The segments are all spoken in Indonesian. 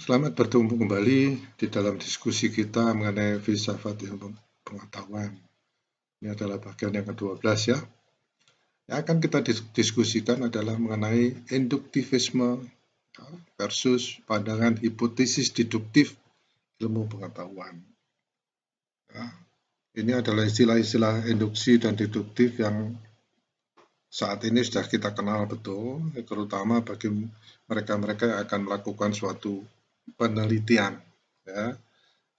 Selamat bertemu kembali di dalam diskusi kita mengenai filsafat ilmu pengetahuan. Ini adalah bagian yang ke-12 ya. Yang akan kita diskusikan adalah mengenai induktivisme versus pandangan hipotesis deduktif ilmu pengetahuan. Ya, ini adalah istilah-istilah induksi dan deduktif yang saat ini sudah kita kenal betul, terutama bagi mereka-mereka yang akan melakukan suatu penelitian, ya,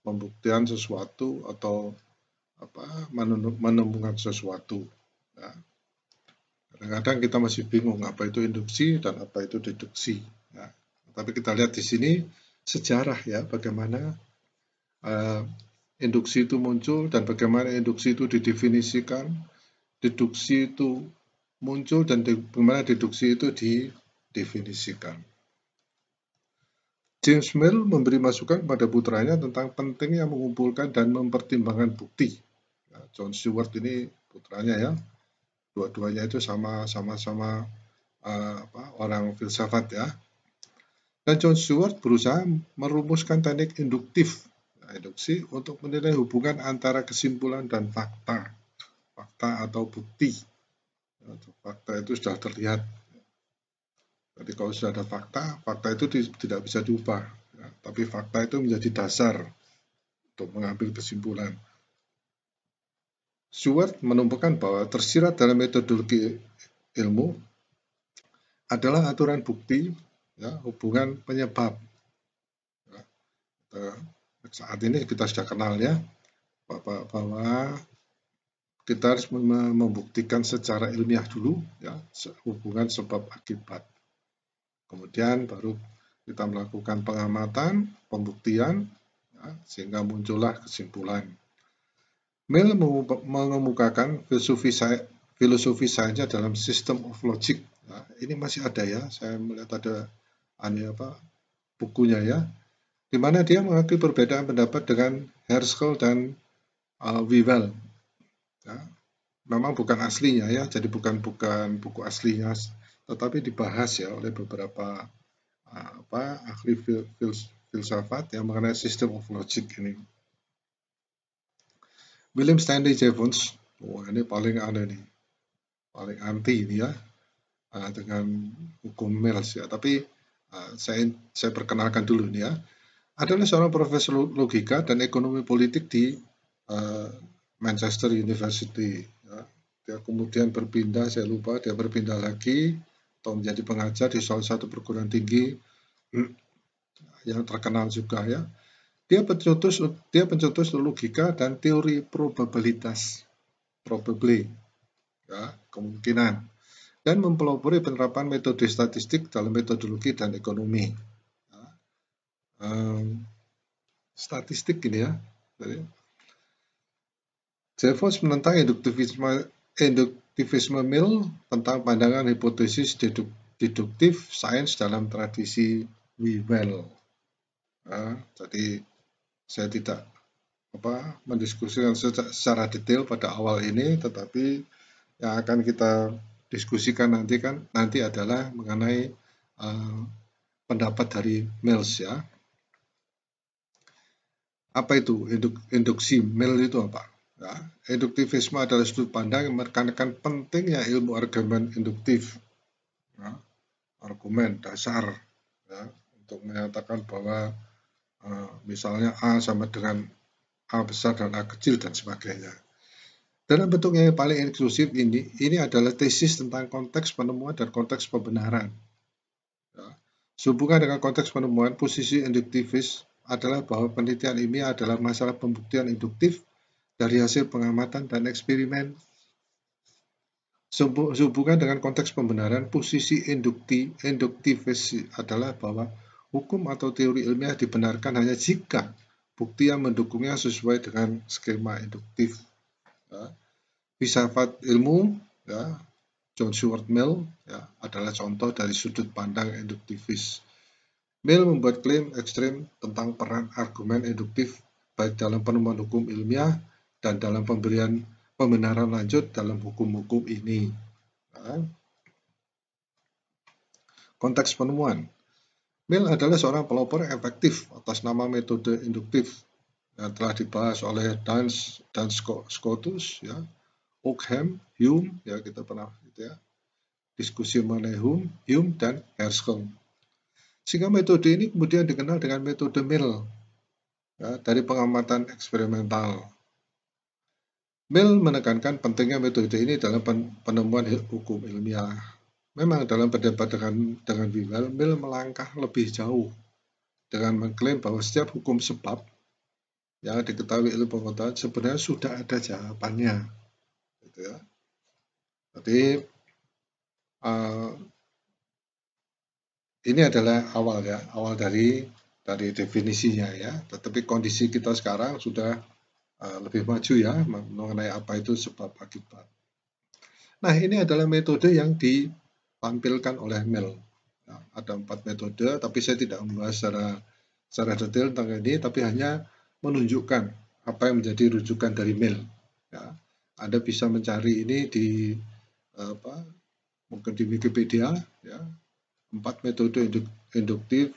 pembuktian sesuatu atau menemukan sesuatu. Ya. Kadang-kadang kita masih bingung apa itu induksi dan apa itu deduksi. Ya. Tapi kita lihat di sini sejarah ya, bagaimana induksi itu muncul dan bagaimana induksi itu didefinisikan, deduksi itu muncul dan bagaimana deduksi itu didefinisikan. James Mill memberi masukan kepada putranya tentang pentingnya mengumpulkan dan mempertimbangkan bukti. Ya, John Stewart ini putranya ya, dua-duanya itu sama-sama orang filsafat ya. Dan John Stewart berusaha merumuskan teknik induktif, induksi untuk menilai hubungan antara kesimpulan dan fakta atau bukti. Fakta itu sudah terlihat. Jadi kalau sudah ada fakta itu tidak bisa diubah. Ya, tapi fakta itu menjadi dasar untuk mengambil kesimpulan. Stewart menemukan bahwa tersirat dalam metodologi ilmu adalah aturan bukti, ya, hubungan penyebab. Ya, saat ini kita sudah kenal ya, bahwa kita harus membuktikan secara ilmiah dulu, ya, hubungan sebab akibat. Kemudian baru kita melakukan pengamatan, pembuktian, ya, sehingga muncullah kesimpulan. Mill mengemukakan filosofi sains dalam System of Logic. Nah, ini masih ada ya, saya melihat ada bukunya ya, di mana dia mengakui perbedaan pendapat dengan Herschel dan Whewell. Ya, memang bukan aslinya ya, jadi bukan buku aslinya, tetapi dibahas ya oleh beberapa ahli filsafat yang mengenai System of Logic ini. William Stanley Jevons, ini paling paling anti ini ya, dengan hukum Mills ya. Tapi saya perkenalkan dulu nih ya. Adalah seorang profesor logika dan ekonomi politik di Manchester University. Ya. Dia kemudian berpindah, saya lupa, dia berpindah lagi atau menjadi pengajar di salah satu perguruan tinggi yang terkenal juga ya. Dia pencetus logika dan teori probabilitas, ya, kemungkinan, dan mempelopori penerapan metode statistik dalam metodologi dan ekonomi. Ya. Statistik ini ya. Jevons menentang induktivisme Mill tentang pandangan hipotesis deduktif sains dalam tradisi Whewell. Ya, jadi saya tidak mendiskusikan secara detail pada awal ini, tetapi yang akan kita diskusikan nanti adalah mengenai pendapat dari Mills ya. Apa itu induksi? Mill itu apa? Ya, induktivisme adalah sudut pandang yang menekankan pentingnya ilmu argumen induktif, ya, argumen dasar, ya, untuk menyatakan bahwa misalnya A sama dengan A besar dan A kecil dan sebagainya. Dalam bentuknya yang paling eksklusif ini adalah tesis tentang konteks penemuan dan konteks pembenaran. Ya. Sehubungan dengan konteks penemuan, posisi induktivis adalah bahwa penelitian ini adalah masalah pembuktian induktif dari hasil pengamatan dan eksperimen. Sehubungan dengan konteks pembenaran, posisi induktivis adalah bahwa hukum atau teori ilmiah dibenarkan hanya jika bukti yang mendukungnya sesuai dengan skema induktif. Ya. Filsafat ilmu, ya, John Stuart Mill ya, adalah contoh dari sudut pandang induktivis. Mill membuat klaim ekstrim tentang peran argumen induktif baik dalam penemuan hukum ilmiah dan dalam pemberian pembenaran lanjut dalam hukum-hukum ini. Ya. Konteks penemuan. Mill adalah seorang pelopor yang efektif atas nama metode induktif yang telah dibahas oleh Dan Scotus, ya, Occam, Hume, ya kita pernah gitu ya, diskusi mengenai Hume dan Hershey. Sehingga metode ini kemudian dikenal dengan metode Mill, ya, dari pengamatan eksperimental. Mill menekankan pentingnya metode ini dalam penemuan hukum ilmiah. Memang dalam berdebat dengan Mill melangkah lebih jauh dengan mengklaim bahwa setiap hukum sebab yang diketahui ilmu pengetahuan sebenarnya sudah ada jawabannya, gitu ya. Jadi ini adalah awal dari definisinya ya. Tetapi kondisi kita sekarang sudah lebih maju ya mengenai apa itu sebab akibat. Nah, ini adalah metode yang ditampilkan oleh Mill. Nah, ada 4 metode, tapi saya tidak membahas secara detail tentang ini, tapi hanya menunjukkan apa yang menjadi rujukan dari Mill. Ya, Anda bisa mencari ini di mungkin di Wikipedia, ya, 4 metode induktif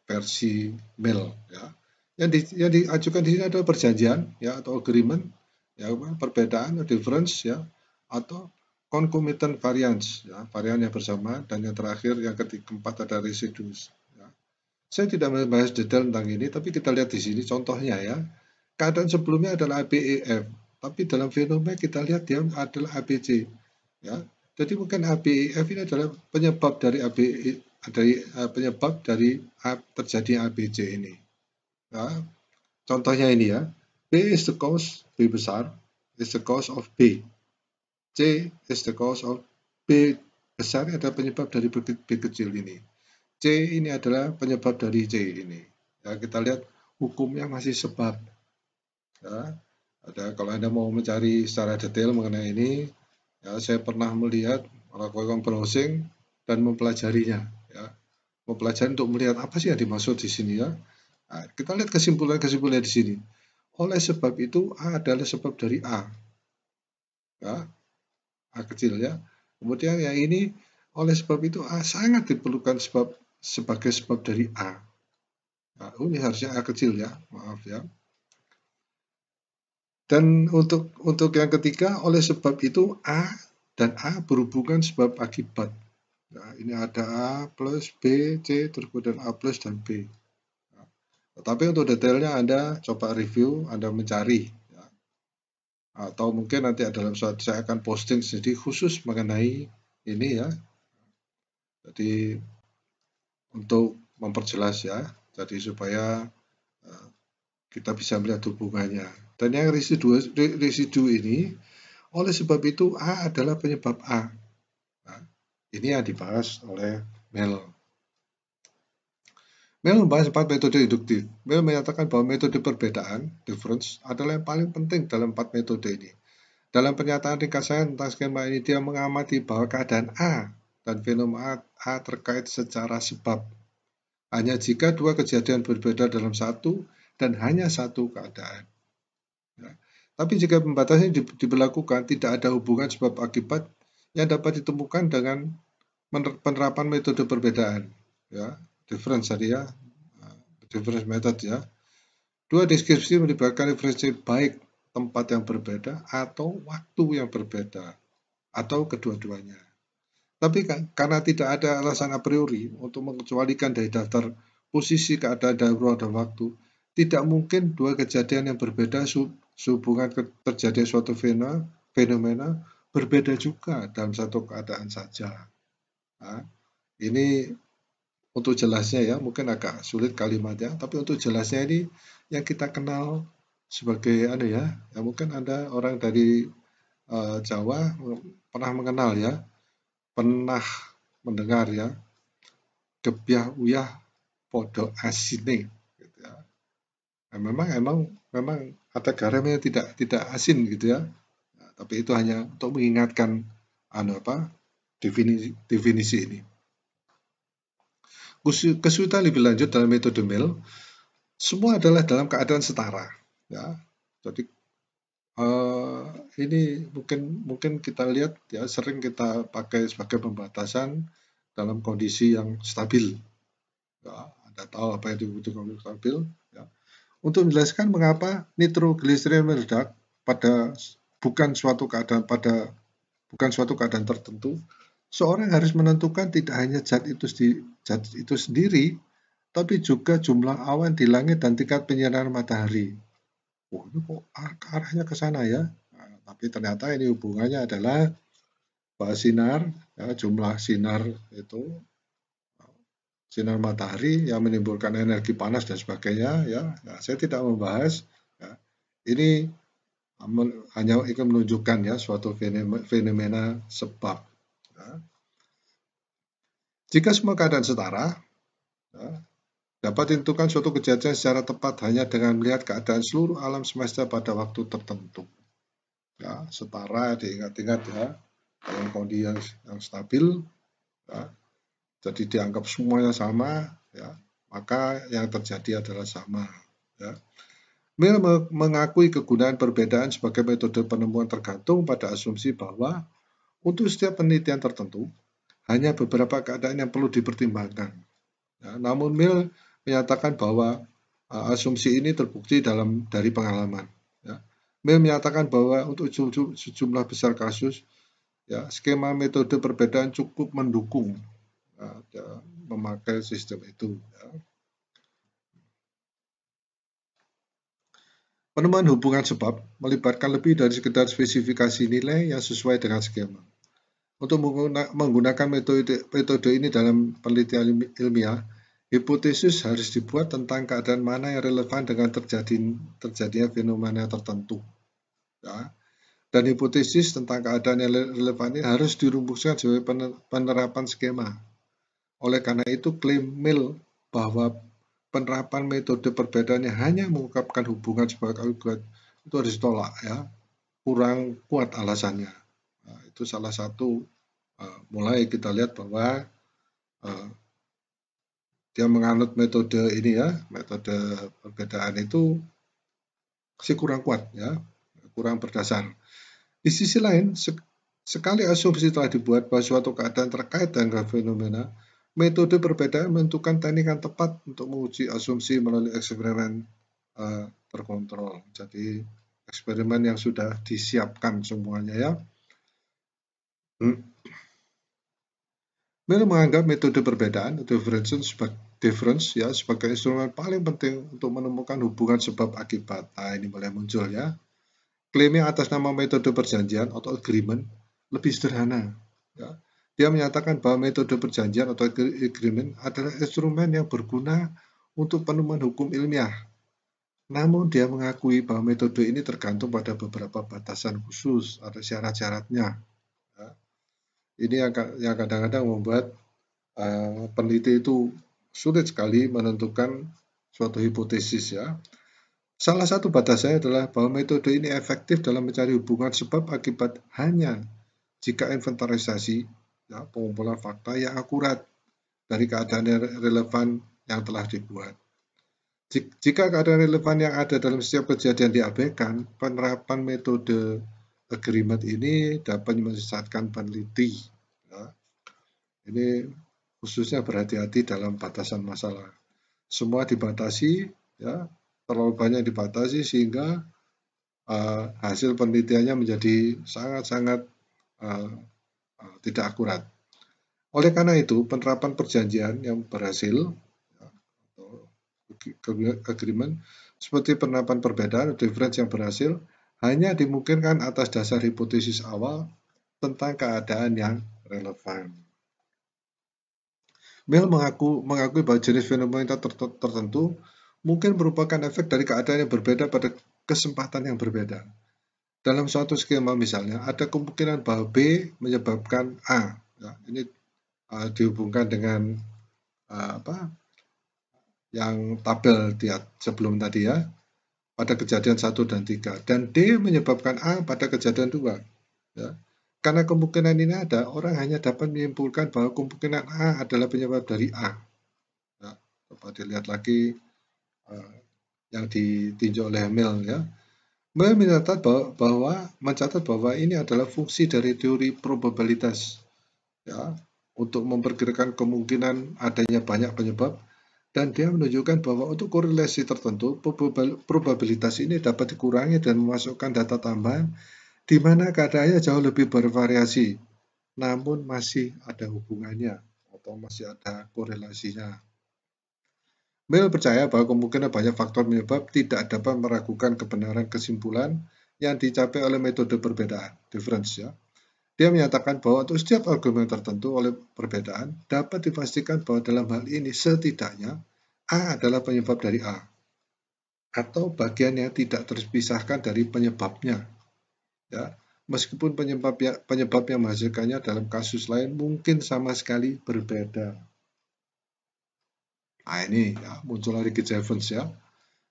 versi Mill. Ya. Yang diajukan di sini adalah perjanjian, ya, atau agreement, ya, perbedaan, difference, ya, atau concomitant variance, ya, varian yang bersama, dan yang terakhir yang keempat ada residues. Ya. Saya tidak membahas detail tentang ini, tapi kita lihat di sini contohnya ya. Keadaan sebelumnya adalah ABEF, tapi dalam fenomena kita lihat dia adalah ABC. Ya. Jadi mungkin ABEF ini adalah penyebab dari penyebab dari terjadi ABC ini. Ya. Contohnya ini ya. B is the cause, B besar is the cause of B. C is the cause of B besar adalah penyebab dari B kecil ini. C ini adalah penyebab dari C ini. Ya, kita lihat hukumnya masih sebab. Ya, kalau Anda mau mencari secara detail mengenai ini, ya, saya pernah melihat melakukan browsing dan mempelajarinya. Ya, mempelajari untuk melihat apa sih yang dimaksud di sini ya. Nah, kita lihat kesimpulan-kesimpulan di sini. Oleh sebab itu A adalah sebab dari A. Ya, A kecil ya. Kemudian yang ini oleh sebab itu A sangat diperlukan sebagai sebab dari A. Nah, ini harusnya A kecil ya, maaf ya. Dan untuk yang ketiga oleh sebab itu A dan A berhubungan sebab akibat. Nah, ini ada A plus B, C, terus kemudian A plus dan B. Nah, tetapi untuk detailnya Anda coba review, Anda mencari. Ya. Atau mungkin nanti dalam suatu saya akan posting sendiri khusus mengenai ini ya. Jadi untuk memperjelas ya, jadi supaya kita bisa melihat hubungannya. Dan yang residu ini, oleh sebab itu A adalah penyebab A. Nah, ini yang dibahas oleh Mill. Mill membahas 4 metode induktif. Mill menyatakan bahwa metode perbedaan, difference, adalah yang paling penting dalam 4 metode ini. Dalam pernyataan ringkasan tentang skema ini, dia mengamati bahwa keadaan A dan fenomena A terkait secara sebab. Hanya jika dua kejadian berbeda dalam satu dan hanya satu keadaan. Ya. Tapi jika pembatasan diberlakukan, tidak ada hubungan sebab akibat yang dapat ditemukan dengan penerapan metode perbedaan. Ya, difference tadi ya, difference method ya. Dua deskripsi melibatkan referensi baik tempat yang berbeda atau waktu yang berbeda atau kedua-duanya. Tapi karena tidak ada alasan a priori untuk mengecualikan dari daftar posisi keadaan darurat dan waktu, tidak mungkin dua kejadian yang berbeda sehubungan terjadi suatu fenomena berbeda juga dalam satu keadaan saja. Nah, ini untuk jelasnya ya, mungkin agak sulit kalimatnya, tapi untuk jelasnya ini yang kita kenal sebagai ya mungkin Anda orang dari Jawa pernah mengenal ya, pernah mendengar ya, gebyah uyah podo asine gitu ya. Nah, memang ada garamnya tidak asin gitu ya. Nah, tapi itu hanya untuk mengingatkan definisi ini. Kesulitan lebih lanjut dalam metode Mill, semua adalah dalam keadaan setara ya. Jadi ini mungkin kita lihat ya, sering kita pakai sebagai pembatasan dalam kondisi yang stabil. Ya, Anda tahu apa yang dibutuhkan untuk stabil. Ya. Untuk menjelaskan mengapa nitrogliserin meledak bukan suatu keadaan tertentu, seorang harus menentukan tidak hanya zat itu sendiri, tapi juga jumlah awan di langit dan tingkat penyinaran matahari. Oh, ini kok arahnya ke sana ya? Nah, tapi ternyata ini hubungannya adalah bahwa jumlah sinar matahari yang menimbulkan energi panas dan sebagainya, ya. Saya tidak membahas. Ya. Ini hanya ingin menunjukkan ya suatu fenomena sebab. Ya. Jika semua keadaan setara, ya, dapat ditentukan suatu kejadian secara tepat hanya dengan melihat keadaan seluruh alam semesta pada waktu tertentu. Ya, setara diingat-ingat ya, dalam kondisi yang stabil, ya, jadi dianggap semuanya sama, ya, maka yang terjadi adalah sama. Ya. Mill mengakui kegunaan perbedaan sebagai metode penemuan tergantung pada asumsi bahwa untuk setiap penelitian tertentu, hanya beberapa keadaan yang perlu dipertimbangkan. Ya, namun Mill menyatakan bahwa asumsi ini terbukti dari pengalaman. Ya. Mill menyatakan bahwa untuk sejumlah besar kasus, ya, skema metode perbedaan cukup mendukung memakai sistem itu. Ya. Penemuan hubungan sebab melibatkan lebih dari sekedar spesifikasi nilai yang sesuai dengan skema. Untuk menggunakan metode ini dalam penelitian ilmiah, hipotesis harus dibuat tentang keadaan mana yang relevan dengan terjadinya fenomena tertentu. Ya. Dan hipotesis tentang keadaan yang relevan ini harus dirumuskan sebagai penerapan skema. Oleh karena itu, klaim Mill bahwa penerapan metode perbedaan yang hanya mengungkapkan hubungan sebagai algoritma itu harus ditolak, ya. Kurang kuat alasannya. Nah, itu salah satu mulai kita lihat bahwa dia menganut metode ini ya, metode perbedaan itu masih kurang kuat ya, kurang berdasar. Di sisi lain, sekali asumsi telah dibuat bahwa suatu keadaan terkait dengan fenomena, metode perbedaan menentukan teknik yang tepat untuk menguji asumsi melalui eksperimen terkontrol. Jadi eksperimen yang sudah disiapkan semuanya ya. Mill menganggap metode perbedaan difference ya sebagai instrumen paling penting untuk menemukan hubungan sebab akibat. Nah, ini mulai muncul ya. Klaimnya atas nama metode perjanjian atau agreement lebih sederhana. Ya. Dia menyatakan bahwa metode perjanjian atau agreement adalah instrumen yang berguna untuk penemuan hukum ilmiah. Namun dia mengakui bahwa metode ini tergantung pada beberapa batasan khusus, ada syarat-syaratnya. Ya. Ini yang kadang-kadang membuat peneliti itu sulit sekali menentukan suatu hipotesis ya. Salah satu batasannya adalah bahwa metode ini efektif dalam mencari hubungan sebab akibat hanya jika inventarisasi ya, pengumpulan fakta yang akurat dari keadaan yang relevan yang telah dibuat. Jika keadaan relevan yang ada dalam setiap kejadian diabaikan, penerapan metode agreement ini dapat menyesatkan peneliti. Ya. Ini khususnya berhati-hati dalam batasan masalah. Semua dibatasi, ya, terlalu banyak dibatasi sehingga hasil penelitiannya menjadi sangat-sangat tidak akurat. Oleh karena itu, penerapan perjanjian yang berhasil atau agreement seperti penerapan perbedaan difference yang berhasil hanya dimungkinkan atas dasar hipotesis awal tentang keadaan yang relevan. Mill mengakui bahwa jenis fenomena tertentu mungkin merupakan efek dari keadaan yang berbeda pada kesempatan yang berbeda. Dalam suatu skema misalnya, ada kemungkinan bahwa B menyebabkan A. Ya, ini dihubungkan dengan yang tabel sebelum tadi ya, pada kejadian 1 dan 3. Dan D menyebabkan A pada kejadian 2. Ya. Karena kemungkinan ini ada, orang hanya dapat menyimpulkan bahwa kemungkinan A adalah penyebab dari A. Ya, coba dilihat lagi yang ditinjau oleh Mill ya. Mill mencatat bahwa ini adalah fungsi dari teori probabilitas ya, untuk memperkirakan kemungkinan adanya banyak penyebab Dan dia menunjukkan bahwa untuk korelasi tertentu, probabilitas ini dapat dikurangi dan memasukkan data tambahan di mana keadaannya jauh lebih bervariasi, namun masih ada hubungannya atau masih ada korelasinya. Mill percaya bahwa kemungkinan banyak faktor penyebab tidak dapat meragukan kebenaran kesimpulan yang dicapai oleh metode perbedaan, difference ya. Dia menyatakan bahwa untuk setiap argumen tertentu oleh perbedaan, dapat dipastikan bahwa dalam hal ini setidaknya A adalah penyebab dari A, atau bagian yang tidak terpisahkan dari penyebabnya. Ya, meskipun penyebab yang menghasilkannya dalam kasus lain mungkin sama sekali berbeda. Nah ini ya, muncul lagi Jevons ya.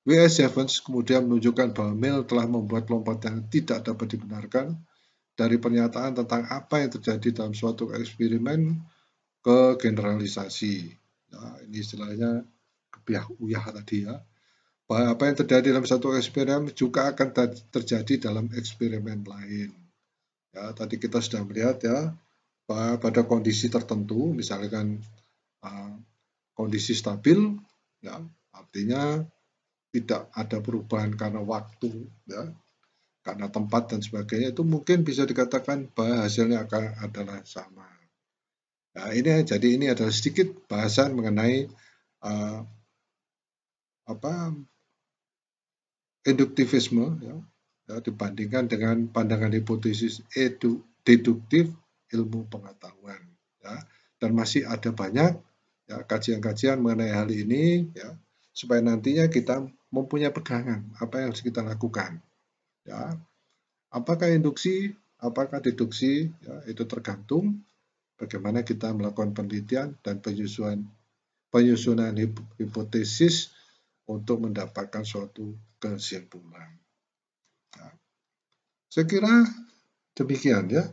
W.S. Jevons kemudian menunjukkan bahwa Mill telah membuat lompatan yang tidak dapat dibenarkan dari pernyataan tentang apa yang terjadi dalam suatu eksperimen ke generalisasi. Nah, ini istilahnya kebiah-uyah tadi ya. Bahwa apa yang terjadi dalam satu eksperimen juga akan terjadi dalam eksperimen lain. Ya, tadi kita sudah melihat ya, bahwa pada kondisi tertentu, misalkan kondisi stabil, ya, artinya tidak ada perubahan karena waktu, ya, karena tempat dan sebagainya, itu mungkin bisa dikatakan bahwa hasilnya akan adalah sama. Nah, ini adalah sedikit bahasan mengenai induktivisme ya, dibandingkan dengan pandangan hipotesis deduktif ilmu pengetahuan ya. Dan masih ada banyak ya kajian-kajian mengenai hal ini ya, supaya nantinya kita mempunyai pegangan apa yang harus kita lakukan ya. Apakah induksi, apakah deduksi ya, itu tergantung bagaimana kita melakukan penelitian dan penyusunan hipotesis untuk mendapatkan suatu kesimpulan. Saya kira demikian ya.